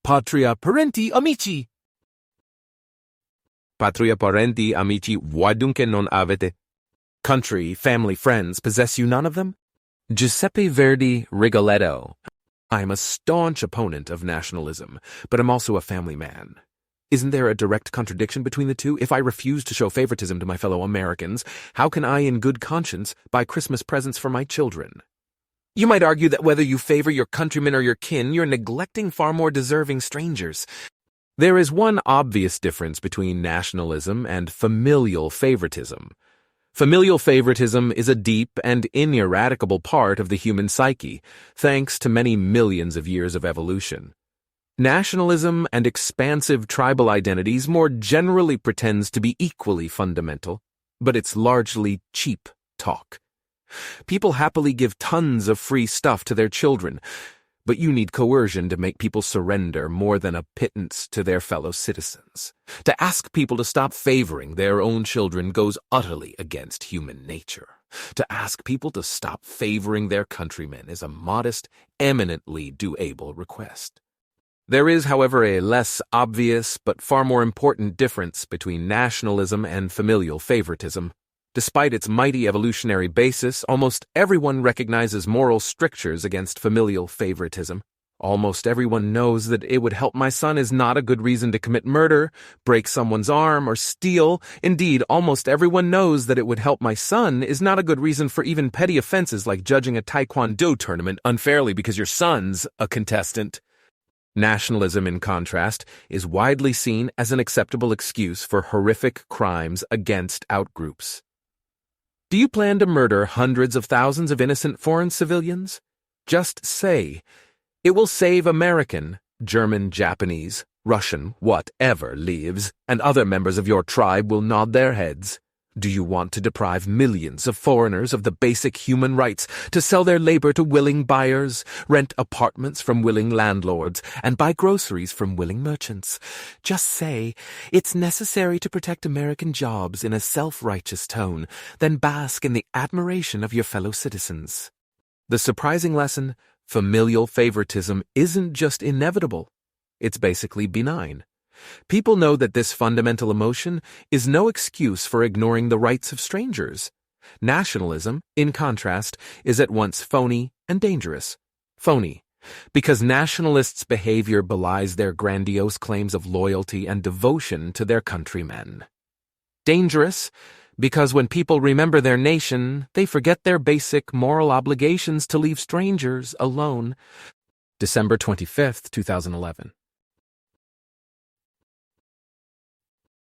Patria, Parenti, Amici. Patria, Parenti, Amici, voi dunque non avete? Country, family, friends, possess you none of them? Giuseppe Verdi, Rigoletto. I am a staunch opponent of nationalism, but am also a family man. Isn't there a direct contradiction between the two? If I refuse to show favoritism to my fellow Americans, how can I, in good conscience, buy Christmas presents for my children? You might argue that whether you favor your countrymen or your kin, you're neglecting far more deserving strangers. There is one obvious difference between nationalism and familial favoritism. Familial favoritism is a deep and ineradicable part of the human psyche, thanks to many millions of years of evolution. Nationalism and expansive tribal identities more generally pretends to be equally fundamental, but it's largely cheap talk. People happily give tons of free stuff to their children, but you need coercion to make people surrender more than a pittance to their fellow citizens. To ask people to stop favoring their own children goes utterly against human nature. To ask people to stop favoring their countrymen is a modest, eminently doable request. There is, however, a less obvious but far more important difference between nationalism and familial favoritism. Despite its mighty evolutionary basis, almost everyone recognizes moral strictures against familial favoritism. Almost everyone knows that it would help my son is not a good reason to commit murder, break someone's arm, or steal. Indeed, almost everyone knows that it would help my son is not a good reason for even petty offenses like judging a taekwondo tournament unfairly because your son's a contestant. Nationalism, in contrast, is widely seen as an acceptable excuse for horrific crimes against outgroups. Do you plan to murder hundreds of thousands of innocent foreign civilians? Just say, it will save American, German, Japanese, Russian, whatever lives, and other members of your tribe will nod their heads. Do you want to deprive millions of foreigners of the basic human rights to sell their labor to willing buyers, rent apartments from willing landlords, and buy groceries from willing merchants? Just say, it's necessary to protect American jobs in a self-righteous tone, then bask in the admiration of your fellow citizens. The surprising lesson, familial favoritism isn't just inevitable, it's basically benign. People know that this fundamental emotion is no excuse for ignoring the rights of strangers. Nationalism, in contrast, is at once phony and dangerous. Phony, because nationalists' behavior belies their grandiose claims of loyalty and devotion to their countrymen. Dangerous, because when people remember their nation, they forget their basic moral obligations to leave strangers alone. December 25th, 2011.